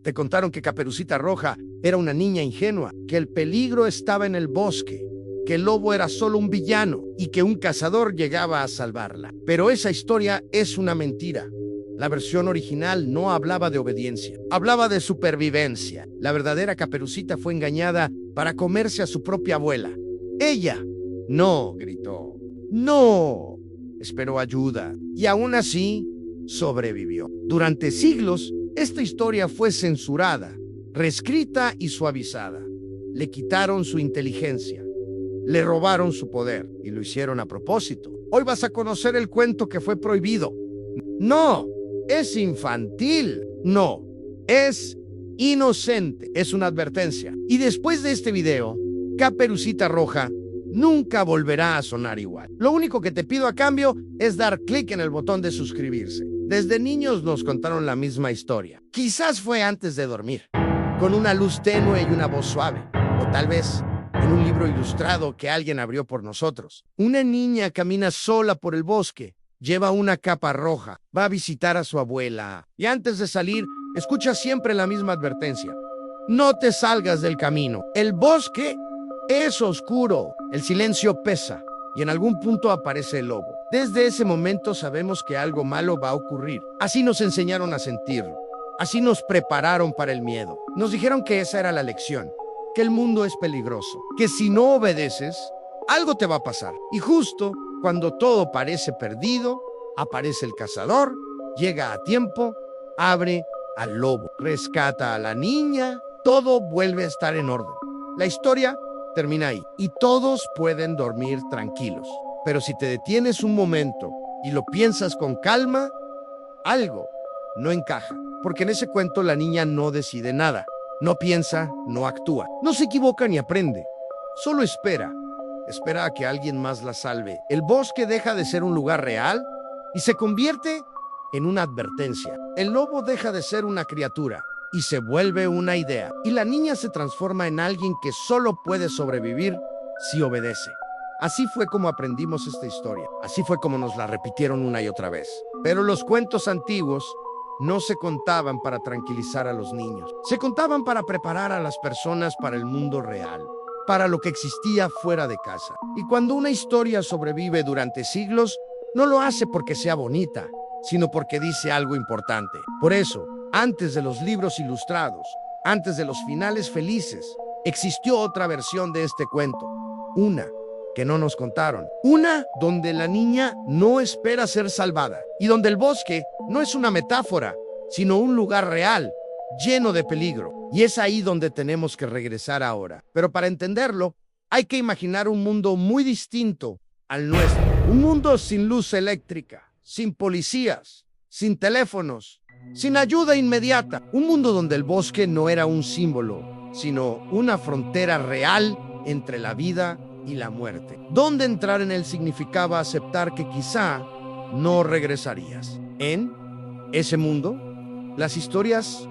Te contaron que Caperucita Roja era una niña ingenua, que el peligro estaba en el bosque, que el lobo era solo un villano y que un cazador llegaba a salvarla. Pero esa historia es una mentira. La versión original no hablaba de obediencia, hablaba de supervivencia. La verdadera Caperucita fue engañada para comerse a su propia abuela. Ella no gritó, no, esperó ayuda y aún así sobrevivió. Durante siglos, esta historia fue censurada, reescrita y suavizada. Le quitaron su inteligencia, le robaron su poder y lo hicieron a propósito. Hoy vas a conocer el cuento que fue prohibido. No, es infantil. No, es inocente. Es una advertencia. Y después de este video, Caperucita Roja nunca volverá a sonar igual. Lo único que te pido a cambio es dar clic en el botón de suscribirse. Desde niños nos contaron la misma historia. Quizás fue antes de dormir, con una luz tenue y una voz suave. O tal vez en un libro ilustrado que alguien abrió por nosotros. Una niña camina sola por el bosque, lleva una capa roja, va a visitar a su abuela. Y antes de salir, escucha siempre la misma advertencia. No te salgas del camino. El bosque es oscuro. El silencio pesa. Y en algún punto aparece el lobo. Desde ese momento sabemos que algo malo va a ocurrir. Así nos enseñaron a sentirlo. Así nos prepararon para el miedo. Nos dijeron que esa era la lección. Que el mundo es peligroso. Que si no obedeces, algo te va a pasar. Y justo cuando todo parece perdido, aparece el cazador, llega a tiempo, abre al lobo, rescata a la niña, todo vuelve a estar en orden. La historia termina ahí y todos pueden dormir tranquilos. Pero si te detienes un momento y lo piensas con calma, algo no encaja. Porque en ese cuento la niña no decide nada, no piensa, no actúa, no se equivoca ni aprende, solo espera. Espera a que alguien más la salve. El bosque deja de ser un lugar real y se convierte en una advertencia. El lobo deja de ser una criatura y se vuelve una idea. Y la niña se transforma en alguien que solo puede sobrevivir si obedece. Así fue como aprendimos esta historia. Así fue como nos la repitieron una y otra vez. Pero los cuentos antiguos no se contaban para tranquilizar a los niños. Se contaban para preparar a las personas para el mundo real, para lo que existía fuera de casa. Y cuando una historia sobrevive durante siglos, no lo hace porque sea bonita, sino porque dice algo importante. Por eso, antes de los libros ilustrados, antes de los finales felices, existió otra versión de este cuento. Una que no nos contaron. Una donde la niña no espera ser salvada y donde el bosque no es una metáfora, sino un lugar real, lleno de peligro. Y es ahí donde tenemos que regresar ahora. Pero para entenderlo, hay que imaginar un mundo muy distinto al nuestro. Un mundo sin luz eléctrica, sin policías, sin teléfonos, sin ayuda inmediata. Un mundo donde el bosque no era un símbolo, sino una frontera real entre la vida y la muerte. Donde entrar en él significaba aceptar que quizá no regresarías. En ese mundo, las historias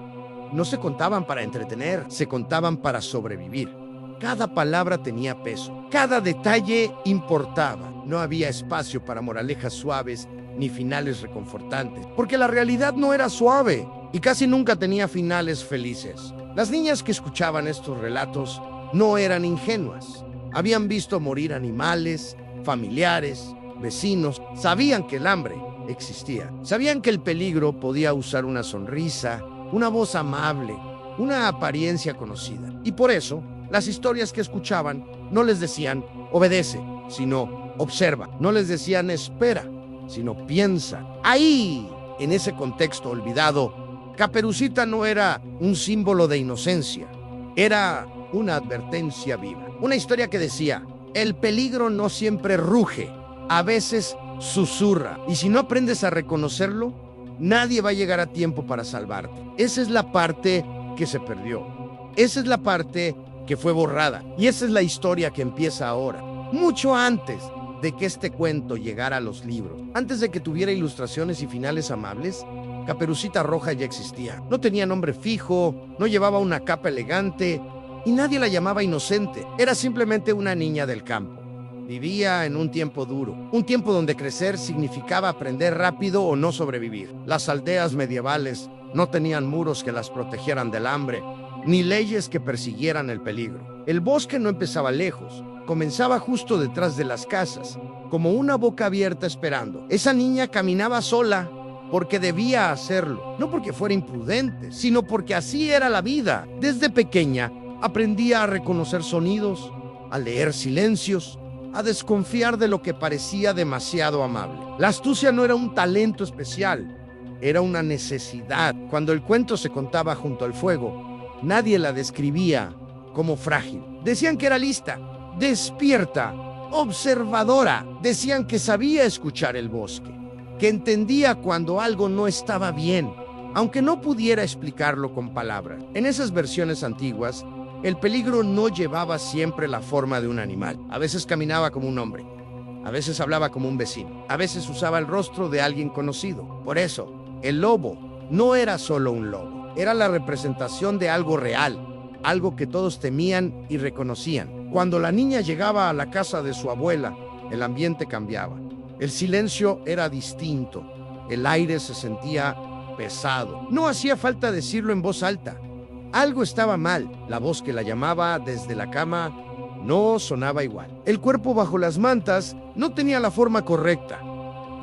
no se contaban para entretener, se contaban para sobrevivir. Cada palabra tenía peso, cada detalle importaba. No había espacio para moralejas suaves ni finales reconfortantes, porque la realidad no era suave y casi nunca tenía finales felices. Las niñas que escuchaban estos relatos no eran ingenuas. Habían visto morir animales, familiares, vecinos. Sabían que el hambre existía. Sabían que el peligro podía usar una sonrisa, una voz amable, una apariencia conocida. Y por eso, las historias que escuchaban no les decían obedece, sino observa. No les decían espera, sino piensa. Ahí, en ese contexto olvidado, Caperucita no era un símbolo de inocencia. Era una advertencia viva. Una historia que decía, el peligro no siempre ruge, a veces susurra. Y si no aprendes a reconocerlo, nadie va a llegar a tiempo para salvarte. Esa es la parte que se perdió. Esa es la parte que fue borrada. Y esa es la historia que empieza ahora. Mucho antes de que este cuento llegara a los libros, antes de que tuviera ilustraciones y finales amables, Caperucita Roja ya existía. No tenía nombre fijo, no llevaba una capa elegante y nadie la llamaba inocente. Era simplemente una niña del campo. Vivía en un tiempo duro, un tiempo donde crecer significaba aprender rápido o no sobrevivir. Las aldeas medievales no tenían muros que las protegieran del hambre, ni leyes que persiguieran el peligro. El bosque no empezaba lejos, comenzaba justo detrás de las casas, como una boca abierta esperando. Esa niña caminaba sola porque debía hacerlo, no porque fuera imprudente, sino porque así era la vida. Desde pequeña aprendía a reconocer sonidos, a leer silencios, a desconfiar de lo que parecía demasiado amable. La astucia no era un talento especial, era una necesidad. Cuando el cuento se contaba junto al fuego, nadie la describía como frágil. Decían que era lista, despierta, observadora. Decían que sabía escuchar el bosque, que entendía cuando algo no estaba bien, aunque no pudiera explicarlo con palabras. En esas versiones antiguas, el peligro no llevaba siempre la forma de un animal. A veces caminaba como un hombre, a veces hablaba como un vecino, a veces usaba el rostro de alguien conocido. Por eso, el lobo no era solo un lobo, era la representación de algo real, algo que todos temían y reconocían. Cuando la niña llegaba a la casa de su abuela, el ambiente cambiaba. El silencio era distinto, el aire se sentía pesado. No hacía falta decirlo en voz alta. Algo estaba mal. La voz que la llamaba desde la cama no sonaba igual. El cuerpo bajo las mantas no tenía la forma correcta.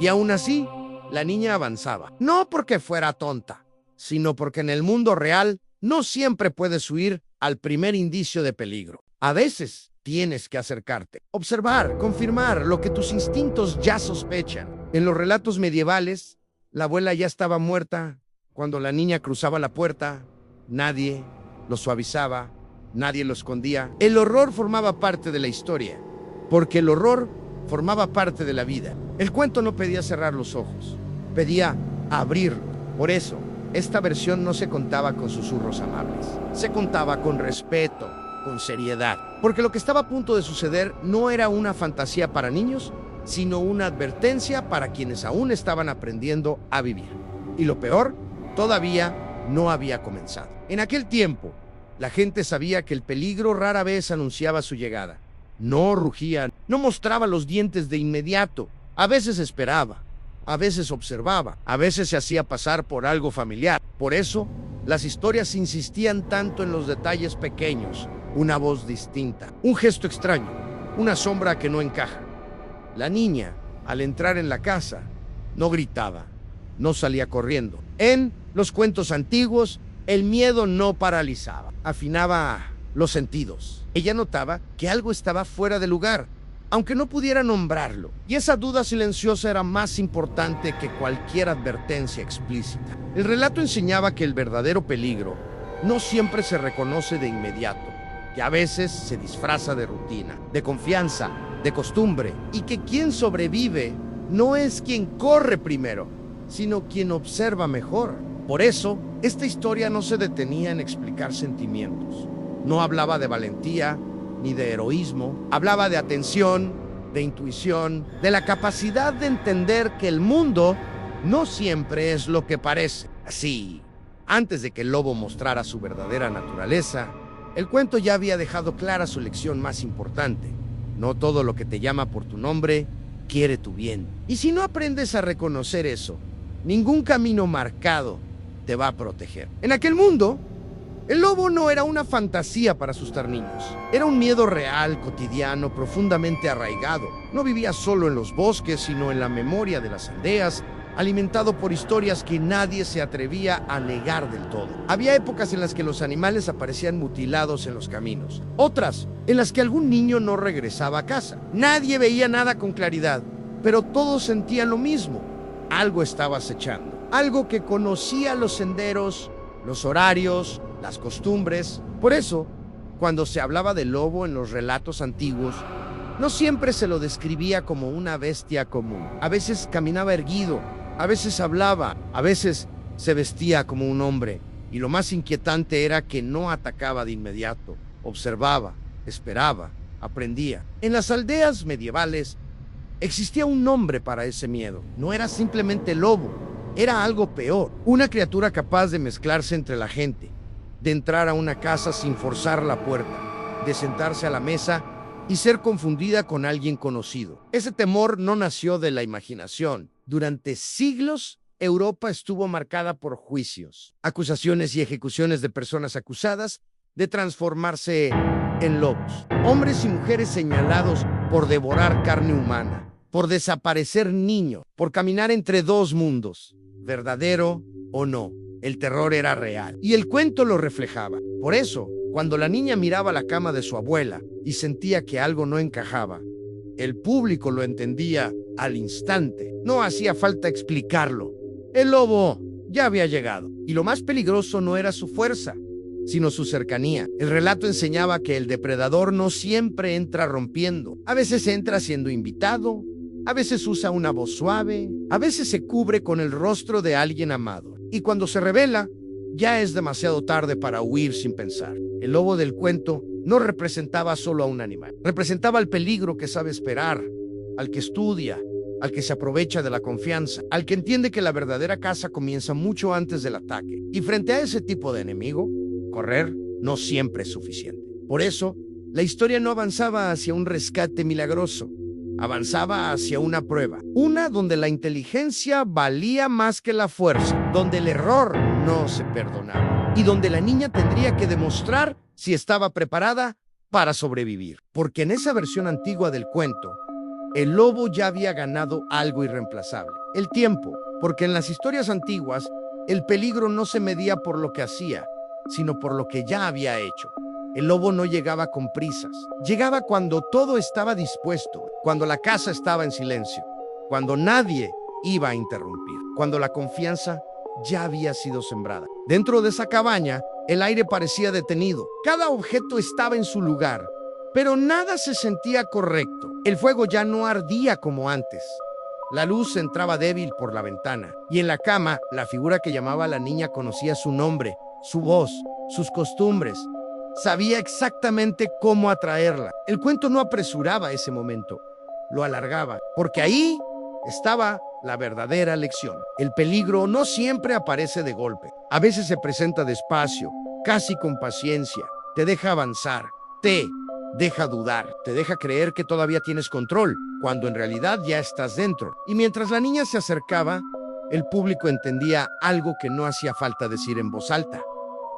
Y aún así, la niña avanzaba. No porque fuera tonta, sino porque en el mundo real no siempre puedes huir al primer indicio de peligro. A veces tienes que acercarte, observar, confirmar lo que tus instintos ya sospechan. En los relatos medievales, la abuela ya estaba muerta cuando la niña cruzaba la puerta. Nadie lo suavizaba, nadie lo escondía. El horror formaba parte de la historia, porque el horror formaba parte de la vida. El cuento no pedía cerrar los ojos, pedía abrirlo. Por eso, esta versión no se contaba con susurros amables, se contaba con respeto, con seriedad, porque lo que estaba a punto de suceder no era una fantasía para niños, sino una advertencia para quienes aún estaban aprendiendo a vivir. Y lo peor, todavía no había comenzado. En aquel tiempo, la gente sabía que el peligro rara vez anunciaba su llegada. No rugía, no mostraba los dientes de inmediato. A veces esperaba, a veces observaba, a veces se hacía pasar por algo familiar. Por eso, las historias insistían tanto en los detalles pequeños, una voz distinta, un gesto extraño, una sombra que no encaja. La niña, al entrar en la casa, no gritaba, no salía corriendo. En los cuentos antiguos, el miedo no paralizaba, afinaba los sentidos. Ella notaba que algo estaba fuera de lugar, aunque no pudiera nombrarlo. Y esa duda silenciosa era más importante que cualquier advertencia explícita. El relato enseñaba que el verdadero peligro no siempre se reconoce de inmediato, que a veces se disfraza de rutina, de confianza, de costumbre, y que quien sobrevive no es quien corre primero, sino quien observa mejor. Por eso, esta historia no se detenía en explicar sentimientos. No hablaba de valentía ni de heroísmo. Hablaba de atención, de intuición, de la capacidad de entender que el mundo no siempre es lo que parece. Así, antes de que el lobo mostrara su verdadera naturaleza, el cuento ya había dejado clara su lección más importante. No todo lo que te llama por tu nombre quiere tu bien. Y si no aprendes a reconocer eso, ningún camino marcado te va a proteger. En aquel mundo, el lobo no era una fantasía para asustar niños. Era un miedo real, cotidiano, profundamente arraigado. No vivía solo en los bosques, sino en la memoria de las aldeas, alimentado por historias que nadie se atrevía a negar del todo. Había épocas en las que los animales aparecían mutilados en los caminos. Otras, en las que algún niño no regresaba a casa. Nadie veía nada con claridad, pero todos sentían lo mismo. Algo estaba acechando. Algo que conocía los senderos, los horarios, las costumbres. Por eso, cuando se hablaba del lobo en los relatos antiguos, no siempre se lo describía como una bestia común. A veces caminaba erguido, a veces hablaba, a veces se vestía como un hombre. Y lo más inquietante era que no atacaba de inmediato. Observaba, esperaba, aprendía. En las aldeas medievales existía un nombre para ese miedo. No era simplemente lobo. Era algo peor, una criatura capaz de mezclarse entre la gente, de entrar a una casa sin forzar la puerta, de sentarse a la mesa y ser confundida con alguien conocido. Ese temor no nació de la imaginación. Durante siglos, Europa estuvo marcada por juicios, acusaciones y ejecuciones de personas acusadas de transformarse en lobos. Hombres y mujeres señalados por devorar carne humana, por desaparecer niños, por caminar entre dos mundos, verdadero o no. El terror era real y el cuento lo reflejaba. Por eso, cuando la niña miraba la cama de su abuela y sentía que algo no encajaba, el público lo entendía al instante. No hacía falta explicarlo. El lobo ya había llegado. Y lo más peligroso no era su fuerza, sino su cercanía. El relato enseñaba que el depredador no siempre entra rompiendo. A veces entra siendo invitado, a veces usa una voz suave, a veces se cubre con el rostro de alguien amado. Y cuando se revela, ya es demasiado tarde para huir sin pensar. El lobo del cuento no representaba solo a un animal. Representaba al peligro que sabe esperar, al que estudia, al que se aprovecha de la confianza, al que entiende que la verdadera caza comienza mucho antes del ataque. Y frente a ese tipo de enemigo, correr no siempre es suficiente. Por eso, la historia no avanzaba hacia un rescate milagroso. Avanzaba hacia una prueba, una donde la inteligencia valía más que la fuerza, donde el error no se perdonaba y donde la niña tendría que demostrar si estaba preparada para sobrevivir. Porque en esa versión antigua del cuento, el lobo ya había ganado algo irreemplazable, el tiempo, porque en las historias antiguas, el peligro no se medía por lo que hacía, sino por lo que ya había hecho. El lobo no llegaba con prisas, llegaba cuando todo estaba dispuesto, cuando la casa estaba en silencio, cuando nadie iba a interrumpir, cuando la confianza ya había sido sembrada. Dentro de esa cabaña, el aire parecía detenido, cada objeto estaba en su lugar, pero nada se sentía correcto. El fuego ya no ardía como antes. La luz entraba débil por la ventana, y en la cama, la figura que llamaba a la niña conocía su nombre, su voz, sus costumbres. Sabía exactamente cómo atraerla. El cuento no apresuraba ese momento, lo alargaba, porque ahí estaba la verdadera lección. El peligro no siempre aparece de golpe. A veces se presenta despacio, casi con paciencia. Te deja avanzar, te deja dudar, te deja creer que todavía tienes control, cuando en realidad ya estás dentro. Y mientras la niña se acercaba, el público entendía algo que no hacía falta decir en voz alta.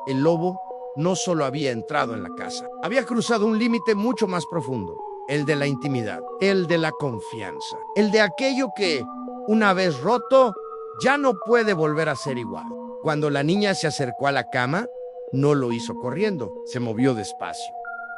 El lobo no solo había entrado en la casa, había cruzado un límite mucho más profundo, el de la intimidad, el de la confianza, el de aquello que, una vez roto, ya no puede volver a ser igual. Cuando la niña se acercó a la cama, no lo hizo corriendo, se movió despacio,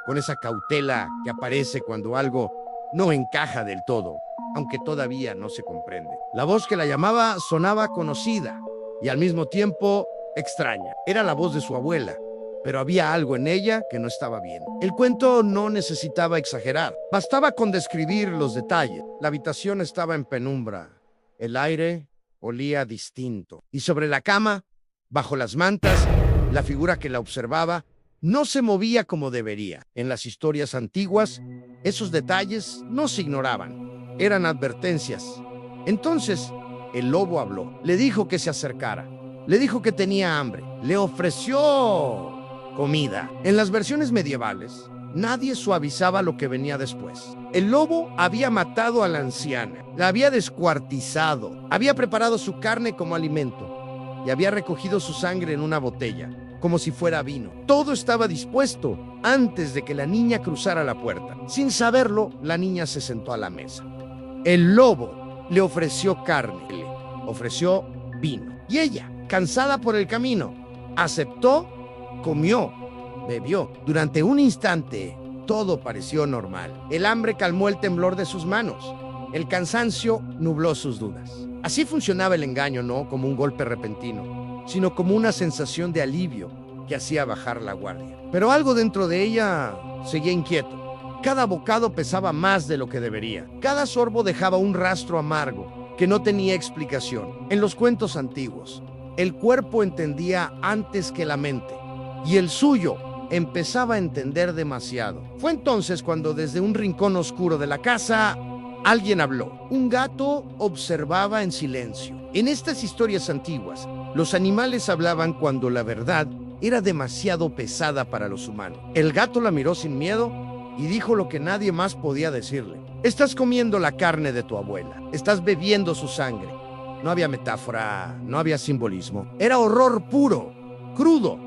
con esa cautela que aparece cuando algo no encaja del todo, aunque todavía no se comprende. La voz que la llamaba sonaba conocida y al mismo tiempo extraña. Era la voz de su abuela, pero había algo en ella que no estaba bien. El cuento no necesitaba exagerar, bastaba con describir los detalles. La habitación estaba en penumbra, el aire olía distinto, y sobre la cama, bajo las mantas, la figura que la observaba no se movía como debería. En las historias antiguas, esos detalles no se ignoraban, eran advertencias. Entonces, el lobo habló, le dijo que se acercara, le dijo que tenía hambre, le ofreció comida. En las versiones medievales, nadie suavizaba lo que venía después. El lobo había matado a la anciana, la había descuartizado, había preparado su carne como alimento y había recogido su sangre en una botella, como si fuera vino. Todo estaba dispuesto antes de que la niña cruzara la puerta. Sin saberlo, la niña se sentó a la mesa. El lobo le ofreció carne, le ofreció vino. Y ella, cansada por el camino, aceptó, comió, bebió. Durante un instante, todo pareció normal. El hambre calmó el temblor de sus manos. El cansancio nubló sus dudas. Así funcionaba el engaño, no como un golpe repentino, sino como una sensación de alivio que hacía bajar la guardia. Pero algo dentro de ella seguía inquieto. Cada bocado pesaba más de lo que debería. Cada sorbo dejaba un rastro amargo que no tenía explicación. En los cuentos antiguos, el cuerpo entendía antes que la mente, y el suyo empezaba a entender demasiado. Fue entonces cuando desde un rincón oscuro de la casa, alguien habló. Un gato observaba en silencio. En estas historias antiguas, los animales hablaban cuando la verdad era demasiado pesada para los humanos. El gato la miró sin miedo y dijo lo que nadie más podía decirle. Estás comiendo la carne de tu abuela, estás bebiendo su sangre. No había metáfora, no había simbolismo. Era horror puro, crudo,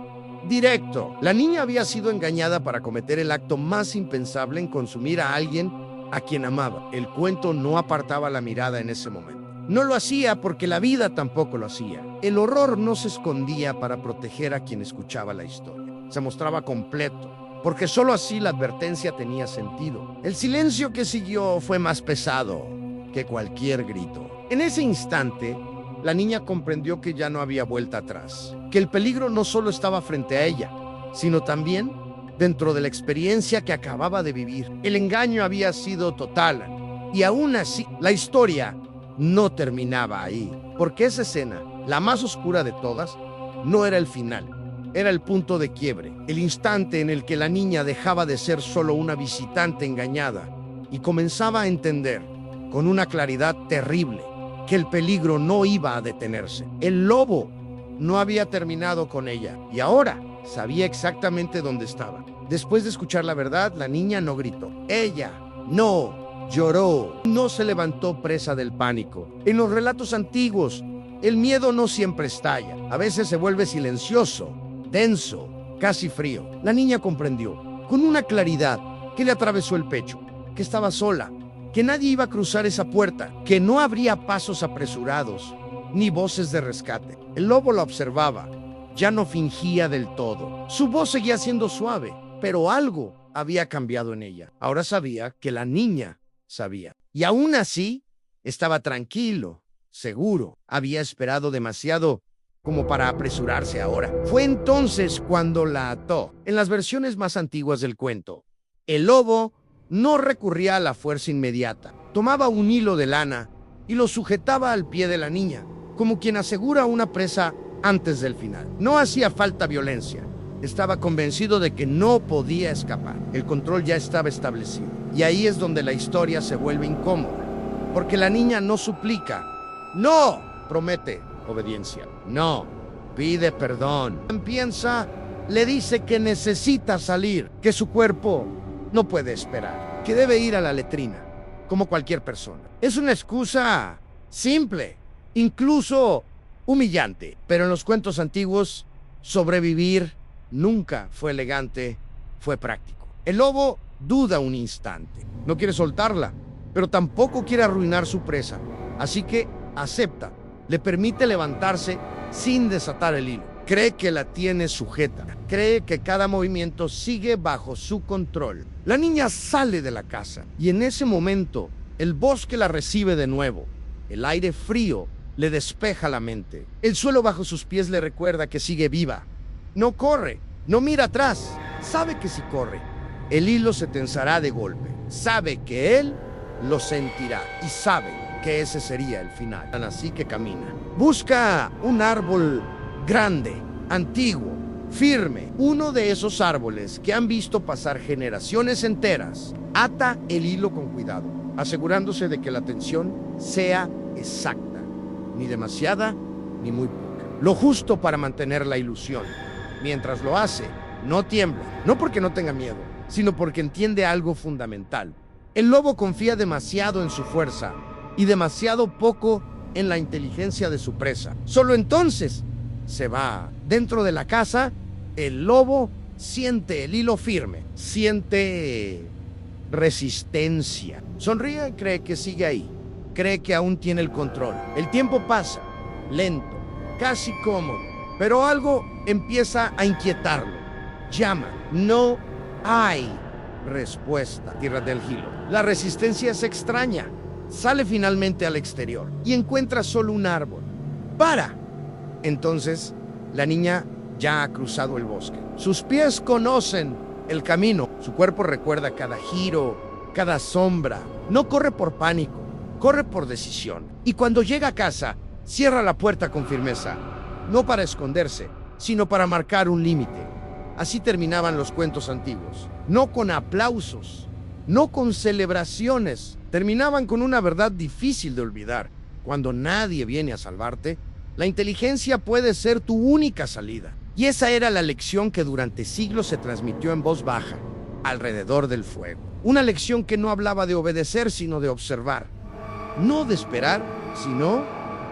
directo. La niña había sido engañada para cometer el acto más impensable en consumir a alguien a quien amaba. El cuento no apartaba la mirada en ese momento. No lo hacía porque la vida tampoco lo hacía. El horror no se escondía para proteger a quien escuchaba la historia. Se mostraba completo, porque solo así la advertencia tenía sentido. El silencio que siguió fue más pesado que cualquier grito. En ese instante, la niña comprendió que ya no había vuelta atrás, que el peligro no solo estaba frente a ella, sino también dentro de la experiencia que acababa de vivir. El engaño había sido total, y aún así, la historia no terminaba ahí, porque esa escena, la más oscura de todas, no era el final. Era el punto de quiebre, el instante en el que la niña dejaba de ser solo una visitante engañada y comenzaba a entender, con una claridad terrible, que el peligro no iba a detenerse. El lobo no había terminado con ella y ahora sabía exactamente dónde estaba. Después de escuchar la verdad, la niña no gritó. Ella no lloró, no se levantó presa del pánico. En los relatos antiguos, el miedo no siempre estalla. A veces se vuelve silencioso, denso, casi frío. La niña comprendió, con una claridad que le atravesó el pecho, que estaba sola, que nadie iba a cruzar esa puerta, que no habría pasos apresurados, ni voces de rescate. El lobo la observaba, ya no fingía del todo. Su voz seguía siendo suave, pero algo había cambiado en ella. Ahora sabía que la niña sabía. Y aún así, estaba tranquilo, seguro. Había esperado demasiado como para apresurarse ahora. Fue entonces cuando la ató. En las versiones más antiguas del cuento, el lobo no recurría a la fuerza inmediata. Tomaba un hilo de lana y lo sujetaba al pie de la niña, como quien asegura una presa antes del final. No hacía falta violencia. Estaba convencido de que no podía escapar. El control ya estaba establecido. Y ahí es donde la historia se vuelve incómoda, porque la niña no suplica, no promete obediencia, no pide perdón. Piensa, le dice que necesita salir, que su cuerpo no puede esperar, que debe ir a la letrina, como cualquier persona. Es una excusa simple, incluso humillante, pero en los cuentos antiguos, sobrevivir nunca fue elegante, fue práctico. El lobo duda un instante, no quiere soltarla, pero tampoco quiere arruinar su presa, así que acepta, le permite levantarse sin desatar el hilo. Cree que la tiene sujeta, cree que cada movimiento sigue bajo su control. La niña sale de la casa y en ese momento el bosque la recibe de nuevo. El aire frío le despeja la mente. El suelo bajo sus pies le recuerda que sigue viva. No corre, no mira atrás, sabe que si corre, el hilo se tensará de golpe. Sabe que él lo sentirá y sabe que ese sería el final. Así que camina. Busca un árbol grande, antiguo, firme, uno de esos árboles que han visto pasar generaciones enteras. Ata el hilo con cuidado, asegurándose de que la tensión sea exacta, ni demasiada ni muy poca. Lo justo para mantener la ilusión. Mientras lo hace, no tiembla, no porque no tenga miedo, sino porque entiende algo fundamental. El lobo confía demasiado en su fuerza y demasiado poco en la inteligencia de su presa. Solo entonces se va. Dentro de la casa, el lobo siente el hilo firme, siente resistencia. Sonríe y cree que sigue ahí, cree que aún tiene el control. El tiempo pasa, lento, casi cómodo, pero algo empieza a inquietarlo. Llama, no hay respuesta. Tierra del hilo. La resistencia es extraña. Sale finalmente al exterior y encuentra solo un árbol. ¡Para! Entonces, la niña ya ha cruzado el bosque. Sus pies conocen el camino. Su cuerpo recuerda cada giro, cada sombra. No corre por pánico, corre por decisión. Y cuando llega a casa, cierra la puerta con firmeza. No para esconderse, sino para marcar un límite. Así terminaban los cuentos antiguos. No con aplausos, no con celebraciones. Terminaban con una verdad difícil de olvidar. Cuando nadie viene a salvarte, la inteligencia puede ser tu única salida. Y esa era la lección que durante siglos se transmitió en voz baja, alrededor del fuego. Una lección que no hablaba de obedecer, sino de observar. No de esperar, sino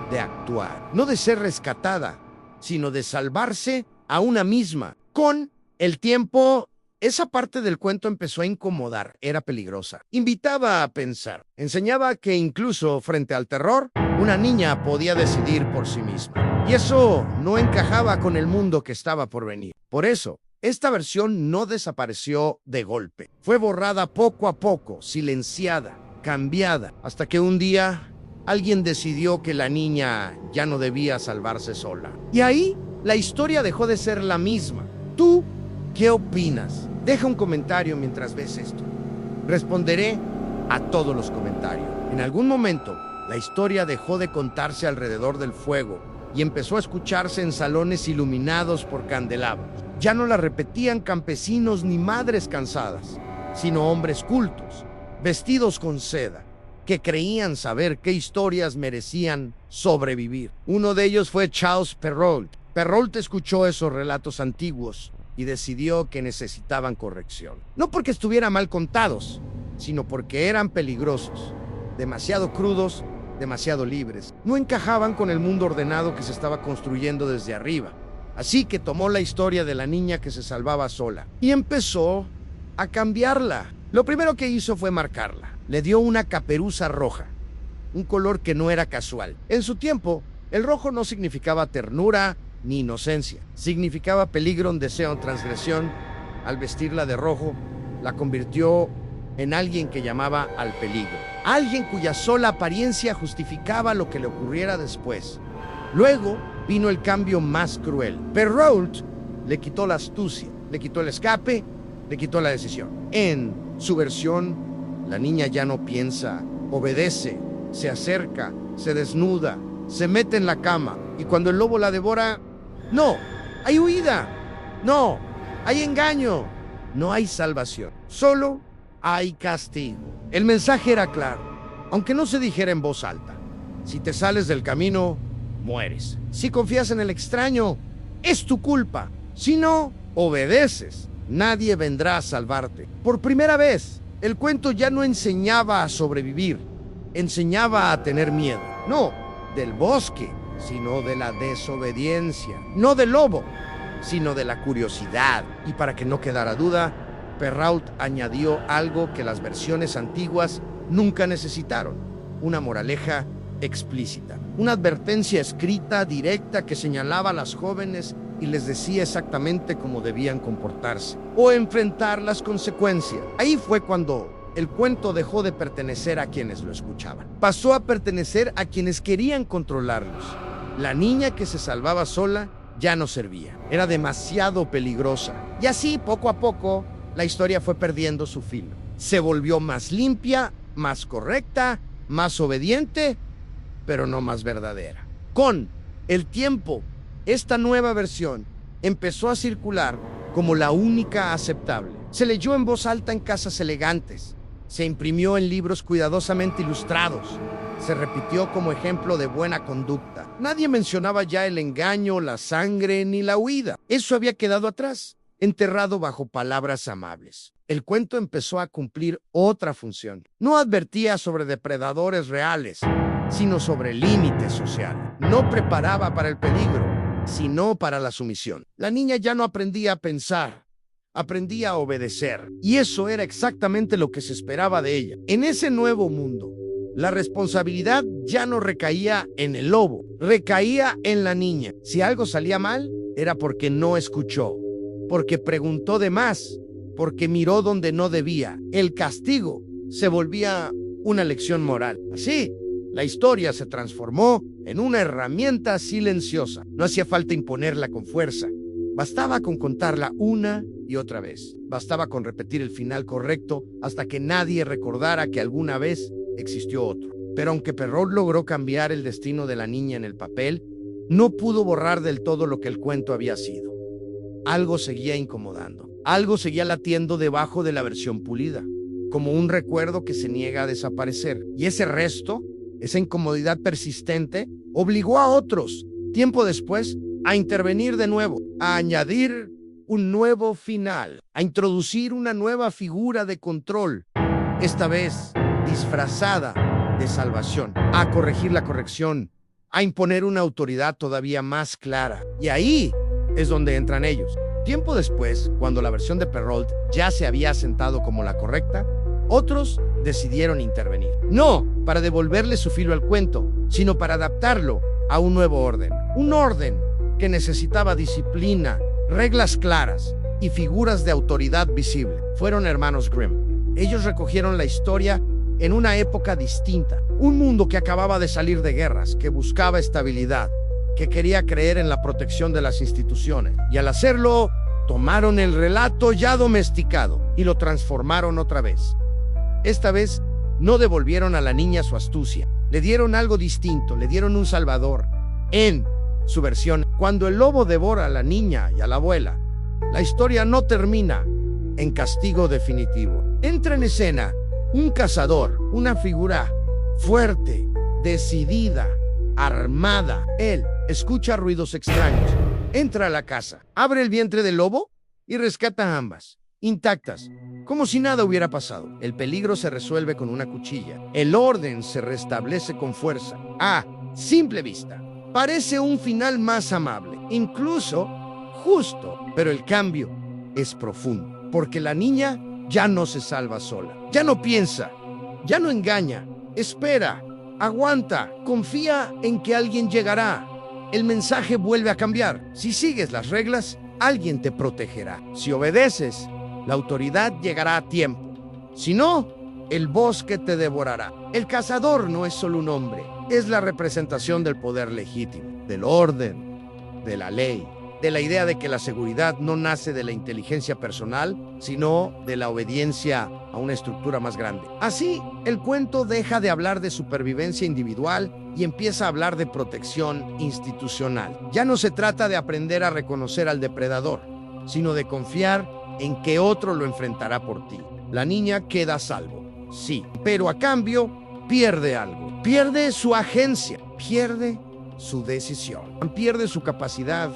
de actuar. No de ser rescatada, sino de salvarse a una misma. Con el tiempo, esa parte del cuento empezó a incomodar, era peligrosa. Invitaba a pensar, enseñaba que incluso frente al terror, una niña podía decidir por sí misma. Y eso no encajaba con el mundo que estaba por venir. Por eso, esta versión no desapareció de golpe. Fue borrada poco a poco, silenciada, cambiada, hasta que un día alguien decidió que la niña ya no debía salvarse sola. Y ahí, la historia dejó de ser la misma. ¿Tú qué opinas? Deja un comentario mientras ves esto. Responderé a todos los comentarios. En algún momento, la historia dejó de contarse alrededor del fuego y empezó a escucharse en salones iluminados por candelabros. Ya no la repetían campesinos ni madres cansadas, sino hombres cultos, vestidos con seda, que creían saber qué historias merecían sobrevivir. Uno de ellos fue Charles Perrault. Perrault escuchó esos relatos antiguos y decidió que necesitaban corrección. No porque estuvieran mal contados, sino porque eran peligrosos, demasiado crudos, demasiado libres. No encajaban con el mundo ordenado que se estaba construyendo desde arriba. Así que tomó la historia de la niña que se salvaba sola y empezó a cambiarla. Lo primero que hizo fue marcarla. Le dio una caperuza roja, un color que no era casual. En su tiempo, el rojo no significaba ternura ni inocencia. Significaba peligro, deseo, transgresión. Al vestirla de rojo, la convirtió en alguien que llamaba al peligro. Alguien cuya sola apariencia justificaba lo que le ocurriera después. Luego vino el cambio más cruel. Perrault le quitó la astucia, le quitó el escape, le quitó la decisión. En su versión, la niña ya no piensa, obedece, se acerca, se desnuda, se mete en la cama. Y cuando el lobo la devora, no, hay huida. No, hay engaño. No hay salvación. Solo hay castigo. El mensaje era claro, aunque no se dijera en voz alta. Si te sales del camino, mueres. Si confías en el extraño, es tu culpa. Si no, obedeces. Nadie vendrá a salvarte. Por primera vez, el cuento ya no enseñaba a sobrevivir, enseñaba a tener miedo. No del bosque, sino de la desobediencia. No del lobo, sino de la curiosidad. Y para que no quedara duda, Perrault añadió algo que las versiones antiguas nunca necesitaron: una moraleja explícita, una advertencia escrita, directa, que señalaba a las jóvenes y les decía exactamente cómo debían comportarse o enfrentar las consecuencias. Ahí fue cuando el cuento dejó de pertenecer a quienes lo escuchaban. Pasó a pertenecer a quienes querían controlarlos. La niña que se salvaba sola ya no servía. Era demasiado peligrosa. Y así, poco a poco, la historia fue perdiendo su filo. Se volvió más limpia, más correcta, más obediente, pero no más verdadera. Con el tiempo, esta nueva versión empezó a circular como la única aceptable. Se leyó en voz alta en casas elegantes, se imprimió en libros cuidadosamente ilustrados, se repitió como ejemplo de buena conducta. Nadie mencionaba ya el engaño, la sangre ni la huida. Eso había quedado atrás, enterrado bajo palabras amables. El cuento empezó a cumplir otra función. No advertía sobre depredadores reales, sino sobre límites sociales. No preparaba para el peligro, sino para la sumisión. La niña ya no aprendía a pensar, aprendía a obedecer. Y eso era exactamente lo que se esperaba de ella. En ese nuevo mundo, la responsabilidad ya no recaía en el lobo, recaía en la niña. Si algo salía mal, era porque no escuchó, porque preguntó de más, porque miró donde no debía. El castigo se volvía una lección moral. Así, la historia se transformó en una herramienta silenciosa. No hacía falta imponerla con fuerza. Bastaba con contarla una y otra vez. Bastaba con repetir el final correcto hasta que nadie recordara que alguna vez existió otro. Pero aunque Perrault logró cambiar el destino de la niña en el papel, no pudo borrar del todo lo que el cuento había sido. Algo seguía incomodando. Algo seguía latiendo debajo de la versión pulida, como un recuerdo que se niega a desaparecer. Y ese resto, esa incomodidad persistente, obligó a otros, tiempo después, a intervenir de nuevo, a añadir un nuevo final, a introducir una nueva figura de control, esta vez disfrazada de salvación, a corregir la corrección, a imponer una autoridad todavía más clara. Y ahí es donde entran ellos. Tiempo después, cuando la versión de Perrault ya se había asentado como la correcta, otros decidieron intervenir. No para devolverle su filo al cuento, sino para adaptarlo a un nuevo orden. Un orden que necesitaba disciplina, reglas claras y figuras de autoridad visible. Fueron hermanos Grimm. Ellos recogieron la historia en una época distinta. Un mundo que acababa de salir de guerras, que buscaba estabilidad, que quería creer en la protección de las instituciones. Y al hacerlo, tomaron el relato ya domesticado y lo transformaron otra vez. Esta vez, no devolvieron a la niña su astucia. Le dieron algo distinto, le dieron un salvador. En su versión, cuando el lobo devora a la niña y a la abuela, la historia no termina en castigo definitivo. Entra en escena un cazador, una figura fuerte, decidida, armada. Él escucha ruidos extraños, entra a la casa, abre el vientre del lobo y rescata a ambas, intactas, como si nada hubiera pasado. El peligro se resuelve con una cuchilla. El orden se restablece con fuerza. A simple vista, parece un final más amable, incluso justo, pero el cambio es profundo, porque la niña ya no se salva sola, ya no piensa, ya no engaña, espera, aguanta, confía en que alguien llegará. El mensaje vuelve a cambiar. Si sigues las reglas, alguien te protegerá. Si obedeces, la autoridad llegará a tiempo. Si no, el bosque te devorará. El cazador no es solo un hombre, es la representación del poder legítimo, del orden, de la ley, de la idea de que la seguridad no nace de la inteligencia personal, sino de la obediencia a una estructura más grande. Así, el cuento deja de hablar de supervivencia individual y empieza a hablar de protección institucional. Ya no se trata de aprender a reconocer al depredador, sino de confiar en que otro lo enfrentará por ti. La niña queda a salvo, sí, pero a cambio pierde algo. Pierde su agencia, pierde su decisión, pierde su capacidad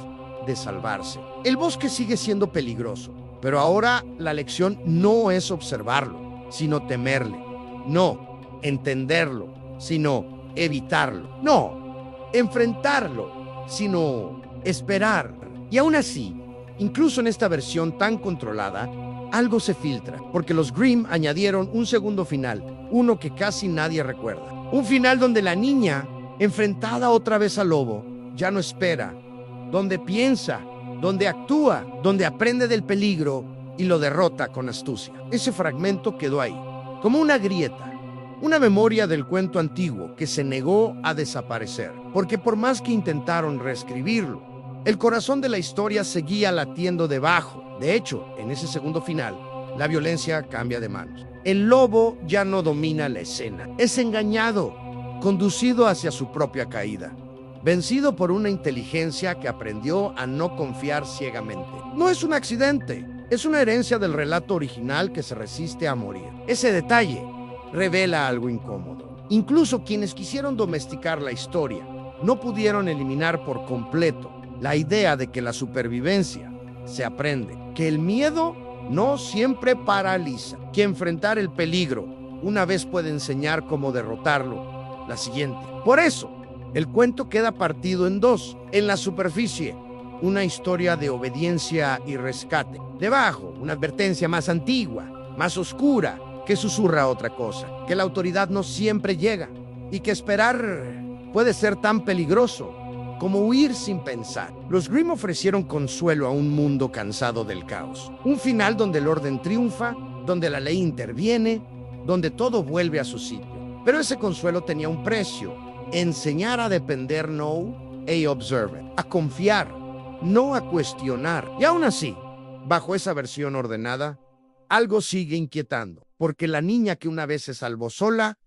de salvarse. El bosque sigue siendo peligroso, pero ahora la lección no es observarlo, sino temerle. No entenderlo, sino evitarlo. No enfrentarlo, sino esperar. Y aún así, incluso en esta versión tan controlada, algo se filtra, porque los Grimm añadieron un segundo final, uno que casi nadie recuerda. Un final donde la niña, enfrentada otra vez al lobo, ya no espera, donde piensa, donde actúa, donde aprende del peligro y lo derrota con astucia. Ese fragmento quedó ahí, como una grieta, una memoria del cuento antiguo que se negó a desaparecer, porque por más que intentaron reescribirlo, el corazón de la historia seguía latiendo debajo. De hecho, en ese segundo final, la violencia cambia de manos. El lobo ya no domina la escena, es engañado, conducido hacia su propia caída, vencido por una inteligencia que aprendió a no confiar ciegamente. No es un accidente, es una herencia del relato original que se resiste a morir. Ese detalle revela algo incómodo. Incluso quienes quisieron domesticar la historia no pudieron eliminar por completo la idea de que la supervivencia se aprende, que el miedo no siempre paraliza, que enfrentar el peligro una vez puede enseñar cómo derrotarlo la siguiente. Por eso, el cuento queda partido en dos. En la superficie, una historia de obediencia y rescate. Debajo, una advertencia más antigua, más oscura, que susurra otra cosa, que la autoridad no siempre llega y que esperar puede ser tan peligroso como huir sin pensar. Los Grimm ofrecieron consuelo a un mundo cansado del caos. Un final donde el orden triunfa, donde la ley interviene, donde todo vuelve a su sitio. Pero ese consuelo tenía un precio. Enseñar a depender, no, a observe, a confiar, no a cuestionar. Y aún así, bajo esa versión ordenada, algo sigue inquietando, porque la niña que una vez se salvó sola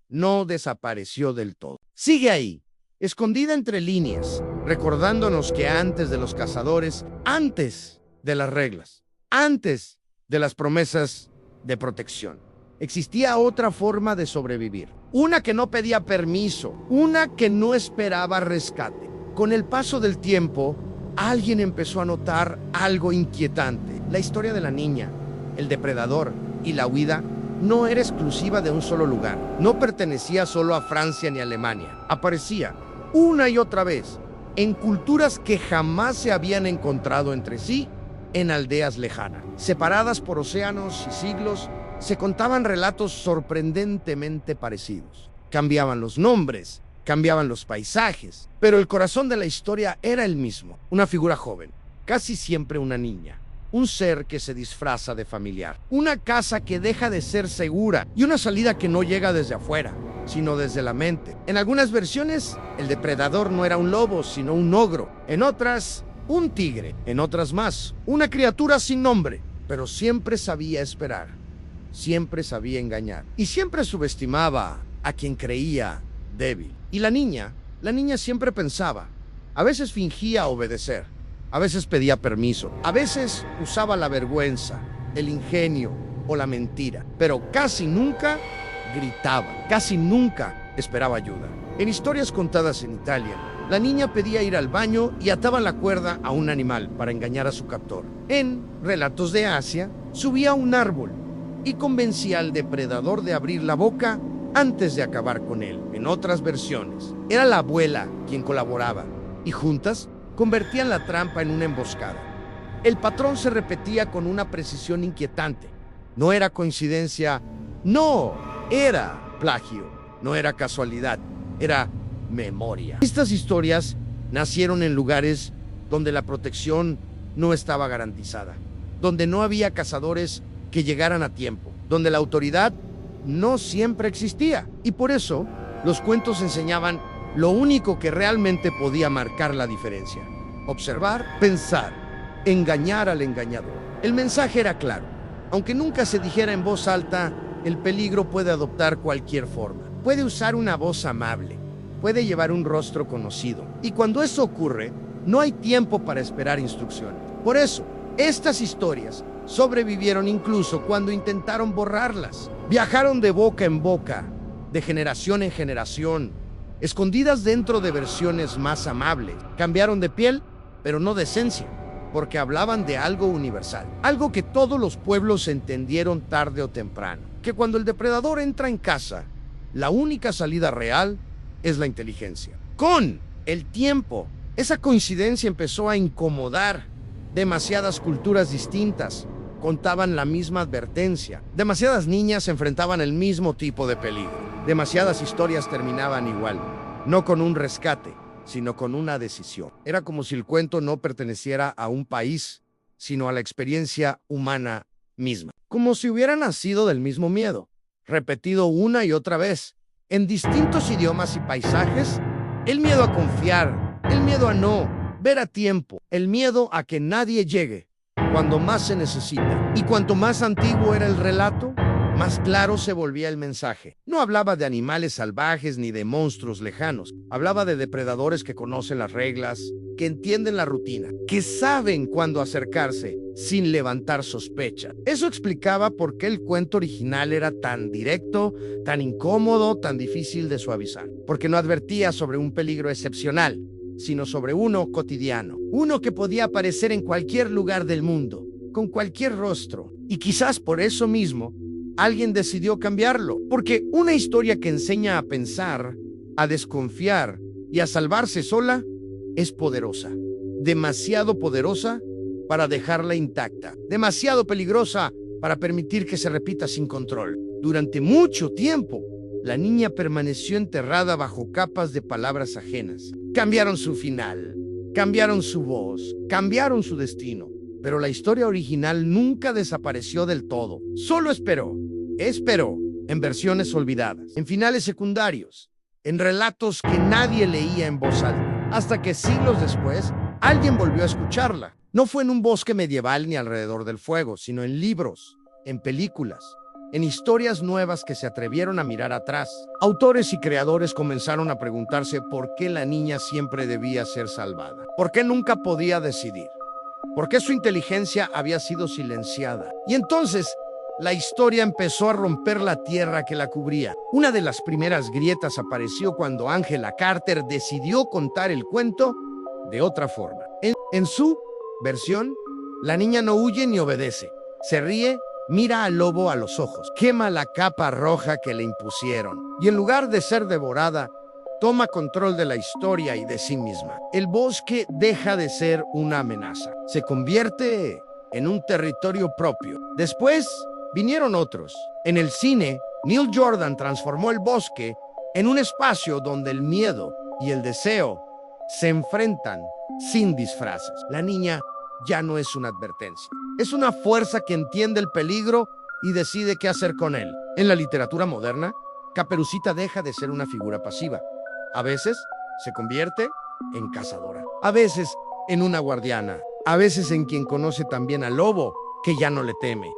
no desapareció del todo. Sigue ahí, escondida entre líneas, recordándonos que antes de los cazadores, antes de las reglas, antes de las promesas de protección, existía otra forma de sobrevivir. Una que no pedía permiso, una que no esperaba rescate. Con el paso del tiempo, alguien empezó a notar algo inquietante. La historia de la niña, el depredador y la huida no era exclusiva de un solo lugar. No pertenecía solo a Francia ni a Alemania. Aparecía una y otra vez en culturas que jamás se habían encontrado entre sí, en aldeas lejanas. Separadas por océanos y siglos, se contaban relatos sorprendentemente parecidos. Cambiaban los nombres, cambiaban los paisajes, pero el corazón de la historia era el mismo. Una figura joven, casi siempre una niña. Un ser que se disfraza de familiar. Una casa que deja de ser segura y una salida que no llega desde afuera, sino desde la mente. En algunas versiones, el depredador no era un lobo, sino un ogro. En otras, un tigre. En otras más, una criatura sin nombre. Pero siempre sabía esperar. Siempre sabía engañar. Y siempre subestimaba a quien creía débil. Y la niña siempre pensaba. A veces fingía obedecer. A veces pedía permiso. A veces usaba la vergüenza, el ingenio o la mentira. Pero casi nunca gritaba. Casi nunca esperaba ayuda. En historias contadas en Italia, la niña pedía ir al baño y ataba la cuerda a un animal para engañar a su captor. En relatos de Asia, subía a un árbol y convencía al depredador de abrir la boca antes de acabar con él. En otras versiones, era la abuela quien colaboraba y juntas convertían la trampa en una emboscada. El patrón se repetía con una precisión inquietante. No era coincidencia, no era plagio, no era casualidad, era memoria. Estas historias nacieron en lugares donde la protección no estaba garantizada, donde no había cazadores que llegaran a tiempo, donde la autoridad no siempre existía. Y por eso, los cuentos enseñaban lo único que realmente podía marcar la diferencia: observar, pensar, engañar al engañador. El mensaje era claro. Aunque nunca se dijera en voz alta, el peligro puede adoptar cualquier forma. Puede usar una voz amable, puede llevar un rostro conocido. Y cuando eso ocurre, no hay tiempo para esperar instrucciones. Por eso, estas historias sobrevivieron incluso cuando intentaron borrarlas. Viajaron de boca en boca, de generación en generación, escondidas dentro de versiones más amables. Cambiaron de piel, pero no de esencia, porque hablaban de algo universal, algo que todos los pueblos entendieron tarde o temprano, que cuando el depredador entra en casa, la única salida real es la inteligencia. Con el tiempo, esa coincidencia empezó a incomodar. Demasiadas culturas distintas contaban la misma advertencia. Demasiadas niñas enfrentaban el mismo tipo de peligro. Demasiadas historias terminaban igual, no con un rescate, sino con una decisión. Era como si el cuento no perteneciera a un país, sino a la experiencia humana misma. Como si hubiera nacido del mismo miedo, repetido una y otra vez, en distintos idiomas y paisajes. El miedo a confiar, el miedo a no ver a tiempo, el miedo a que nadie llegue cuando más se necesita. Y cuanto más antiguo era el relato, más claro se volvía el mensaje. No hablaba de animales salvajes ni de monstruos lejanos. Hablaba de depredadores que conocen las reglas, que entienden la rutina, que saben cuándo acercarse sin levantar sospecha. Eso explicaba por qué el cuento original era tan directo, tan incómodo, tan difícil de suavizar. Porque no advertía sobre un peligro excepcional, sino sobre uno cotidiano. Uno que podía aparecer en cualquier lugar del mundo, con cualquier rostro. Y quizás por eso mismo, alguien decidió cambiarlo, porque una historia que enseña a pensar, a desconfiar y a salvarse sola es poderosa. Demasiado poderosa para dejarla intacta. Demasiado peligrosa para permitir que se repita sin control. Durante mucho tiempo, la niña permaneció enterrada bajo capas de palabras ajenas. Cambiaron su final, cambiaron su voz, cambiaron su destino. Pero la historia original nunca desapareció del todo. Solo esperó en versiones olvidadas, en finales secundarios, en relatos que nadie leía en voz alta, hasta que siglos después, alguien volvió a escucharla. No fue en un bosque medieval ni alrededor del fuego, sino en libros, en películas, en historias nuevas que se atrevieron a mirar atrás. Autores y creadores comenzaron a preguntarse por qué la niña siempre debía ser salvada, por qué nunca podía decidir, por qué su inteligencia había sido silenciada. Y entonces, la historia empezó a romper la tierra que la cubría. Una de las primeras grietas apareció cuando Angela Carter decidió contar el cuento de otra forma. En su versión, la niña no huye ni obedece. Se ríe, mira al lobo a los ojos, quema la capa roja que le impusieron y en lugar de ser devorada, toma control de la historia y de sí misma. El bosque deja de ser una amenaza. Se convierte en un territorio propio. Después vinieron otros. En el cine, Neil Jordan transformó el bosque en un espacio donde el miedo y el deseo se enfrentan sin disfraces. La niña ya no es una advertencia. Es una fuerza que entiende el peligro y decide qué hacer con él. En la literatura moderna, Caperucita deja de ser una figura pasiva. A veces se convierte en cazadora. A veces en una guardiana. A veces en quien conoce también al lobo, que ya no le teme.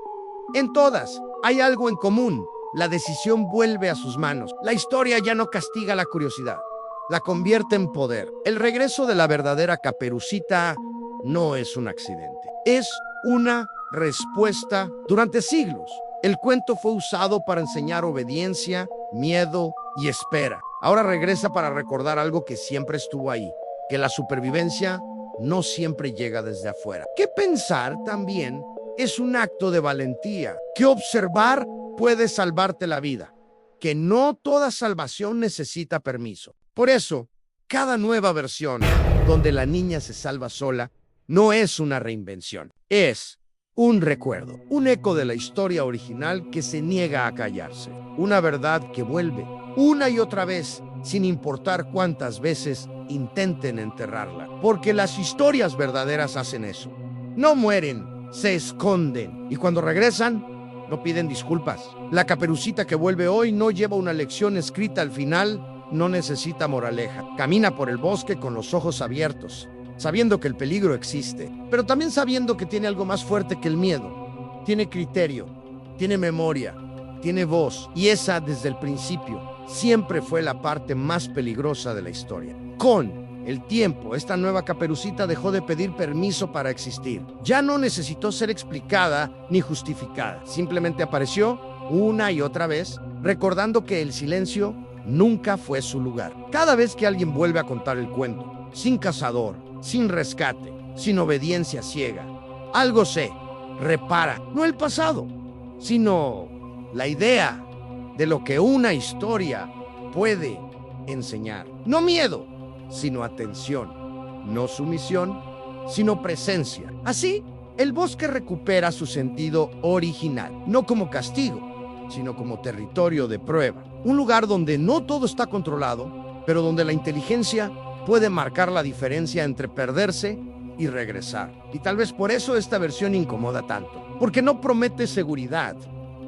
En todas hay algo en común. La decisión vuelve a sus manos. La historia ya no castiga la curiosidad. La convierte en poder. El regreso de la verdadera Caperucita no es un accidente. Es una respuesta. Durante siglos, el cuento fue usado para enseñar obediencia, miedo y espera. Ahora regresa para recordar algo que siempre estuvo ahí, que la supervivencia no siempre llega desde afuera. Que pensar también es un acto de valentía, que observar puede salvarte la vida, que no toda salvación necesita permiso. Por eso, cada nueva versión donde la niña se salva sola no es una reinvención, es un recuerdo, un eco de la historia original que se niega a callarse, una verdad que vuelve una y otra vez, sin importar cuántas veces intenten enterrarla, porque las historias verdaderas hacen eso. No mueren, se esconden, y cuando regresan, no piden disculpas. La Caperucita que vuelve hoy no lleva una lección escrita al final, no necesita moraleja. Camina por el bosque con los ojos abiertos, sabiendo que el peligro existe, pero también sabiendo que tiene algo más fuerte que el miedo. Tiene criterio, tiene memoria, tiene voz, y esa desde el principio siempre fue la parte más peligrosa de la historia. Con el tiempo, esta nueva Caperucita dejó de pedir permiso para existir. Ya no necesitó ser explicada ni justificada. Simplemente apareció una y otra vez, recordando que el silencio nunca fue su lugar. Cada vez que alguien vuelve a contar el cuento, sin cazador, sin rescate, sin obediencia ciega, algo se repara. No el pasado, sino la idea de lo que una historia puede enseñar. No miedo, sino atención. No sumisión, sino presencia. Así, el bosque recupera su sentido original, no como castigo, sino como territorio de prueba. Un lugar donde no todo está controlado, pero donde la inteligencia puede marcar la diferencia entre perderse y regresar. Y tal vez por eso esta versión incomoda tanto, porque no promete seguridad,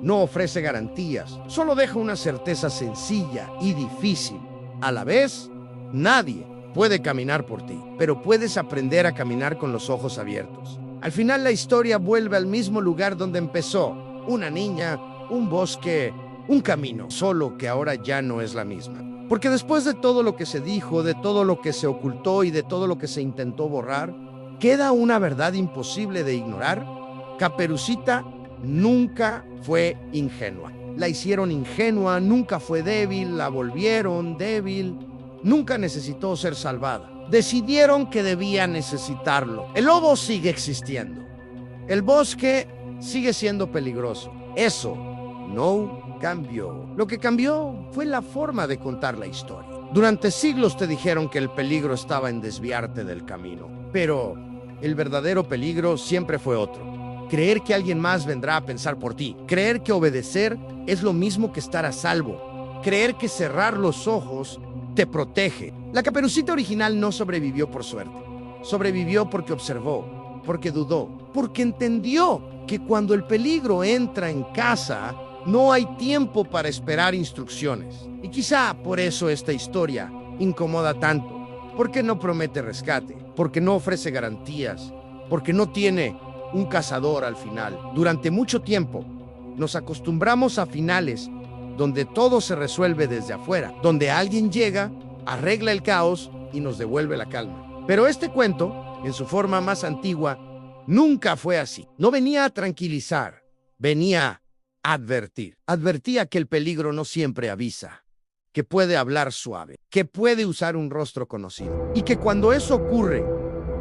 no ofrece garantías, solo deja una certeza sencilla y difícil. A la vez, nadie puede caminar por ti, pero puedes aprender a caminar con los ojos abiertos. Al final la historia vuelve al mismo lugar donde empezó, una niña, un bosque, un camino, solo que ahora ya no es la misma. Porque después de todo lo que se dijo, de todo lo que se ocultó y de todo lo que se intentó borrar, queda una verdad imposible de ignorar. Caperucita nunca fue ingenua. La hicieron ingenua, nunca fue débil, la volvieron débil, nunca necesitó ser salvada. Decidieron que debía necesitarlo. El lobo sigue existiendo. El bosque sigue siendo peligroso. Eso no cambió. Lo que cambió fue la forma de contar la historia. Durante siglos te dijeron que el peligro estaba en desviarte del camino, pero el verdadero peligro siempre fue otro. Creer que alguien más vendrá a pensar por ti. Creer que obedecer es lo mismo que estar a salvo. Creer que cerrar los ojos te protege. La Caperucita original no sobrevivió por suerte. Sobrevivió porque observó, porque dudó, porque entendió que cuando el peligro entra en casa, no hay tiempo para esperar instrucciones. Y quizá por eso esta historia incomoda tanto. Porque no promete rescate, porque no ofrece garantías, porque no tiene un cazador al final. Durante mucho tiempo nos acostumbramos a finales donde todo se resuelve desde afuera, donde alguien llega, arregla el caos y nos devuelve la calma. Pero este cuento, en su forma más antigua, nunca fue así. No venía a tranquilizar, venía a advertir. Advertía que el peligro no siempre avisa, que puede hablar suave, que puede usar un rostro conocido y que cuando eso ocurre,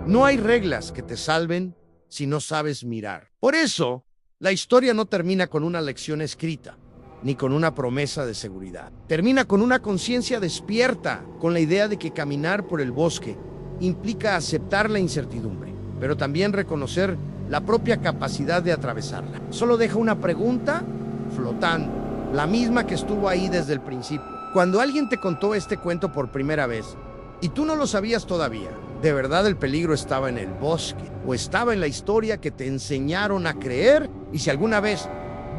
No hay reglas que te salven si no sabes mirar. Por eso, la historia no termina con una lección escrita, ni con una promesa de seguridad. Termina con una conciencia despierta, con la idea de que caminar por el bosque implica aceptar la incertidumbre, pero también reconocer la propia capacidad de atravesarla. Solo deja una pregunta flotando, la misma que estuvo ahí desde el principio. Cuando alguien te contó este cuento por primera vez, y tú no lo sabías todavía, ¿de verdad el peligro estaba en el bosque o estaba en la historia que te enseñaron a creer? Y si alguna vez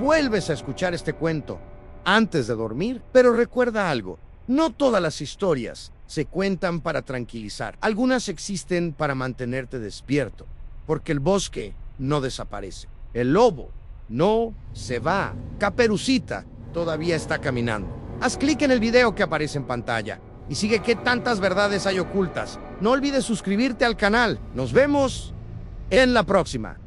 vuelves a escuchar este cuento antes de dormir, pero recuerda algo, no todas las historias se cuentan para tranquilizar. Algunas existen para mantenerte despierto, porque el bosque no desaparece. El lobo no se va. Caperucita todavía está caminando. Haz clic en el video que aparece en pantalla y sigue qué tantas verdades hay ocultas. No olvides suscribirte al canal. Nos vemos en la próxima.